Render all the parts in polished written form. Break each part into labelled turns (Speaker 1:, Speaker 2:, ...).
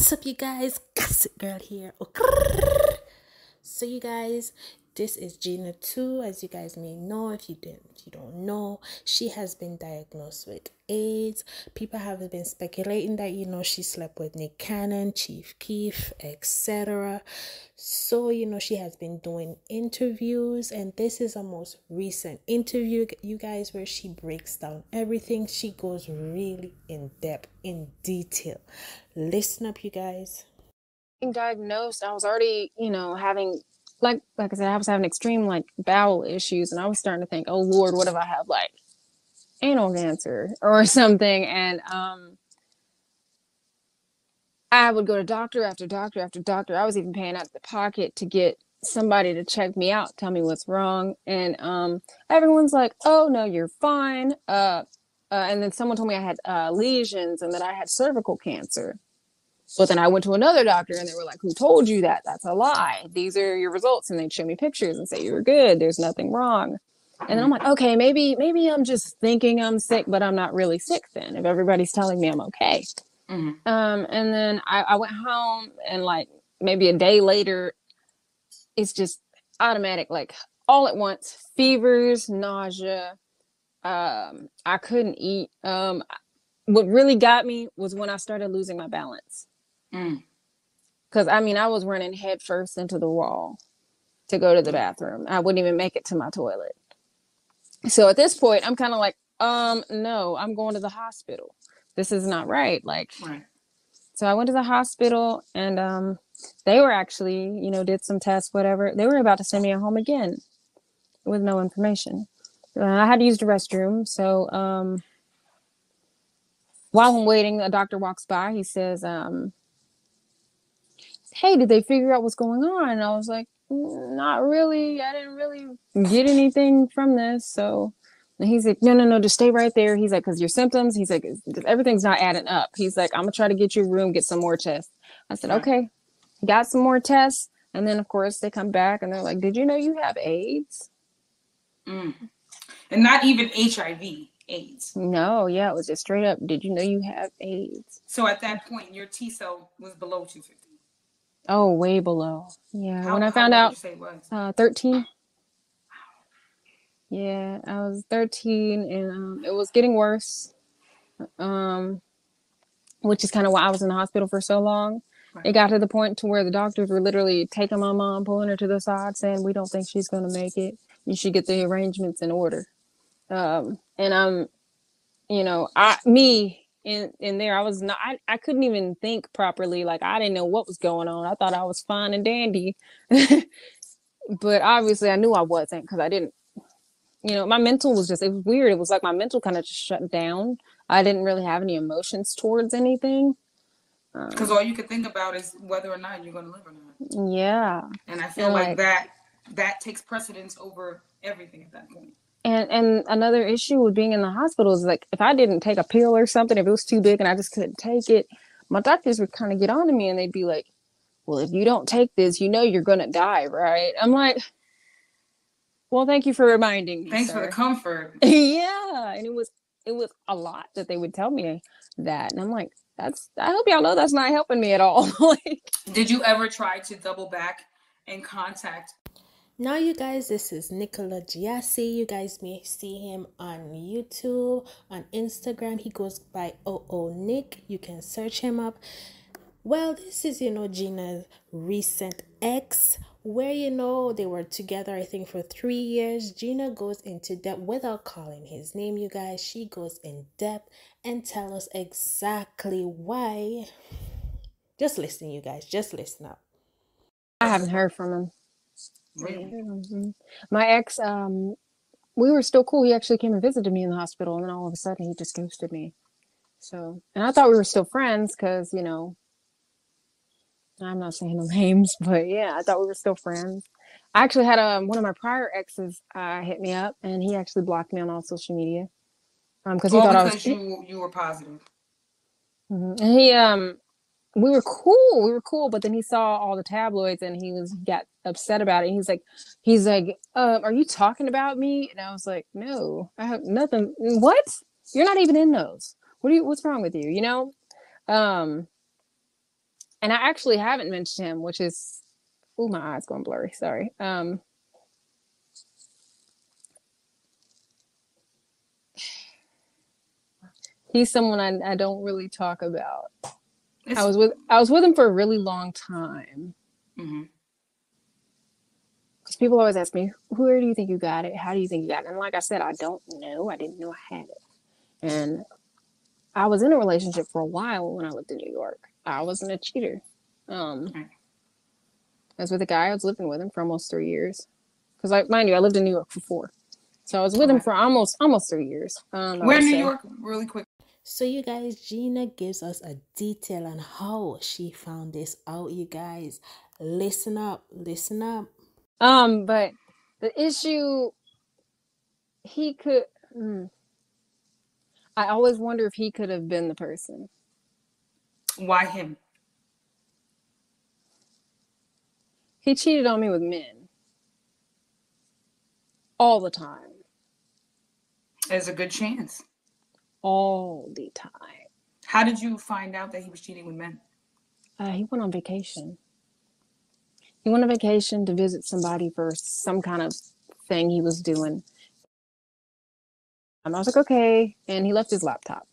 Speaker 1: What's up, you guys? Gossip Girl here. So, you guys, this is Gena too. As you guys may know, if you don't know, she has been diagnosed with AIDS. People have been speculating that she slept with Nick Cannon, Chief Keef, etc. So she has been doing interviews, and this is a most recent interview, you guys, where she breaks down everything. She goes really in depth, in detail. Listen up, you guys.
Speaker 2: Diagnosed, I was already, having like I said, I was having extreme bowel issues, and I was starting to think, oh Lord, what if I have anal cancer or something? And I would go to doctor after doctor after doctor. I was even paying out of the pocket to get somebody to check me out, tell me what's wrong, and everyone's like, oh no, you're fine. And then someone told me I had lesions and that I had cervical cancer. But then I went to another doctor and they were like, who told you that? That's a lie. These are your results. And they'd show me pictures and say, you're good. There's nothing wrong. And then I'm like, okay, maybe I'm just thinking I'm sick, but I'm not really sick then, if everybody's telling me I'm okay.
Speaker 3: Mm-hmm.
Speaker 2: And then I went home, and maybe a day later, it's just automatic, all at once, fevers, nausea. I couldn't eat. What really got me was when I started losing my balance. Because I was running head first into the wall to go to the bathroom. I wouldn't even make it to my toilet. So at this point, I'm kind of like, no, I'm going to the hospital. This is not right.
Speaker 3: Right.
Speaker 2: So I went to the hospital, and they were actually, did some tests, whatever. They were about to send me home again with no information. I had to use the restroom. So while I'm waiting, a doctor walks by. He says, hey, did they figure out what's going on? And I was like, not really. I didn't really get anything from this. So and he's like, no, just stay right there. He's like, because your symptoms, he's like, everything's not adding up. He's like, I'm going to try to get you a room, get some more tests. I said, okay. Got some more tests. And then, of course, they come back and they're like, did you know you have AIDS?
Speaker 3: And not even HIV, AIDS.
Speaker 2: No, yeah, it was just straight up, did you know you have AIDS?
Speaker 3: So at that point, your T cell was below 250.
Speaker 2: Oh, way below. Yeah, when I found
Speaker 3: how
Speaker 2: out,
Speaker 3: old did you say it was?
Speaker 2: 13. Yeah, I was 13, and it was getting worse, which is kind of why I was in the hospital for so long. Right. It got to the point to where the doctors were literally taking my mom, pulling her to the side, saying, we don't think she's going to make it. You should get the arrangements in order. And I'm, in there, I was not, I couldn't even think properly. I didn't know what was going on. I thought I was fine and dandy. But obviously I knew I wasn't, because I didn't, my mental was just, it was weird. It was like my mental kind of just shut down. I didn't really have any emotions towards anything.
Speaker 3: Because all you could think about is whether or not you're going to live or not.
Speaker 2: Yeah.
Speaker 3: And I feel like that takes precedence over everything at that point.
Speaker 2: And another issue with being in the hospital is if I didn't take a pill or something, if it was too big and I just couldn't take it, my doctors would kind of get on to me and they'd be like, well, if you don't take this, you're going to die, right? I'm like, well, thank you for reminding me.
Speaker 3: Thanks for the comfort.
Speaker 2: Yeah. And it was a lot that they would tell me that. And I'm like, I hope y'all know that's not helping me at all.
Speaker 3: Did you ever try to double back and contact?
Speaker 1: Now, you guys, this is Nicola Giassi. You guys may see him on YouTube, on Instagram. He goes by Nick. You can search him up. Well, this is, Gena's recent ex, where, they were together, I think, for 3 years. Gena goes into depth, without calling his name, you guys. She goes in depth and tell us exactly why. Just listen, you guys. Just listen up.
Speaker 2: I haven't heard from him.
Speaker 3: Really?
Speaker 2: Mm-hmm. My ex, we were still cool. He actually came and visited me in the hospital, and then all of a sudden he just ghosted me. So, and I thought we were still friends because, I'm not saying no names, but yeah, I thought we were still friends. I actually had one of my prior exes hit me up, and he actually blocked me on all social media because he thought I was
Speaker 3: you were positive.
Speaker 2: Mm-hmm. And he we were cool, but then he saw all the tabloids and he got upset about it. He's like, are you talking about me? And I was like, no, I have nothing. What? You're not even in those. What's wrong with you? And And I actually haven't mentioned him, which is, oh, my eyes going blurry. Sorry. He's someone I don't really talk about. I was with him for a really long time.
Speaker 3: Mm-hmm.
Speaker 2: Because people always ask me, where do you think you got it? How do you think you got it? And like I said, I don't know. I didn't know I had it. And I was in a relationship for a while when I lived in New York. I wasn't a cheater. I was with a guy. I was living with him for almost 3 years. Because, mind you, I lived in New York for 4. So I was with him for almost 3 years.
Speaker 3: Where in New York? Really quick.
Speaker 1: So you guys, Gena gives us a detail on how she found this out, you guys. Listen up.
Speaker 2: But the issue, he could... I always wonder if he could have been the person.
Speaker 3: Why him?
Speaker 2: He cheated on me with men. All the time.
Speaker 3: There's a good chance.
Speaker 2: All the time.
Speaker 3: How did you find out that he was cheating with men?
Speaker 2: He went on vacation. He went on vacation to visit somebody for some kind of thing he was doing. And I was like, okay. And he left his laptop.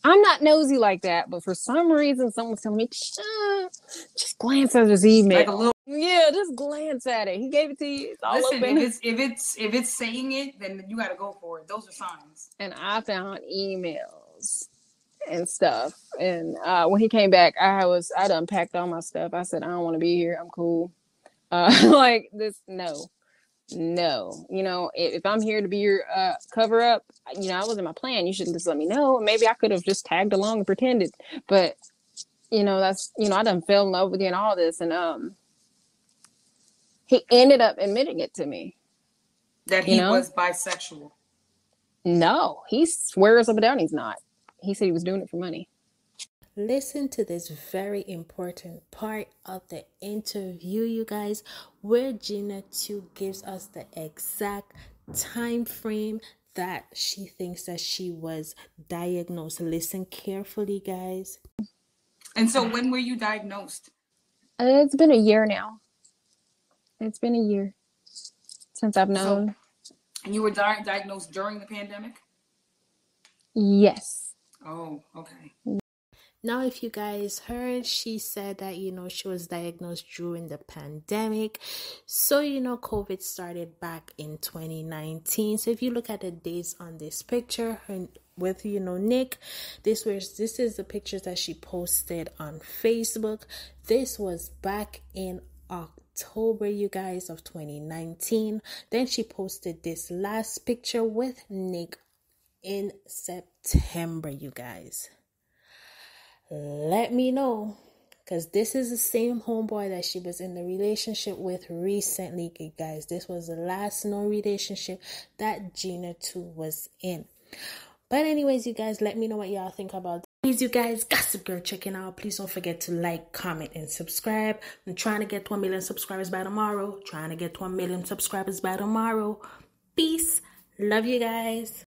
Speaker 2: I'm not nosy like that, but for some reason, someone's telling me, just glance at his email.
Speaker 3: Like a little.
Speaker 2: Yeah, just glance at it. He gave it to you. It's all
Speaker 3: Listen,
Speaker 2: open.
Speaker 3: if it's saying it, then you got to go for it. Those are signs.
Speaker 2: And I found emails and stuff. And when he came back, I'd unpacked all my stuff. I said, I don't want to be here. I'm cool. Like this, no. You know, if I'm here to be your cover up, you know, I wasn't my plan. You should just let me know. Maybe I could have just tagged along and pretended. But, you know, that's, you know, I done fell in love with you and all this. And he ended up admitting it to me.
Speaker 3: That he was bisexual.
Speaker 2: No, he swears up and down he's not. He said he was doing it for money.
Speaker 1: Listen to this very important part of the interview, you guys, where Gena 2 gives us the exact time frame that she thinks that she was diagnosed. Listen carefully, guys.
Speaker 3: And so when were you diagnosed?
Speaker 2: It's been a year now. It's been a year since I've known.
Speaker 3: And you were diagnosed during the pandemic?
Speaker 2: Yes.
Speaker 3: Oh, okay.
Speaker 1: Now, if you guys heard, she said that, you know, she was diagnosed during the pandemic. So, you know, COVID started back in 2019. So if you look at the dates on this picture with, you know, Nick, this is the pictures that she posted on Facebook. This was back in October, you guys, of 2019. Then she posted this last picture with Nick in September, you guys. Let me know, because this is the same homeboy that she was in the relationship with recently, you guys. This was the last known relationship that Gena 2 was in. But anyways, you guys, let me know what y'all think about this. Please, you guys, Gossip Girl checking out. Please don't forget to like, comment, and subscribe. I'm trying to get 1 million subscribers by tomorrow. Peace. Love you guys.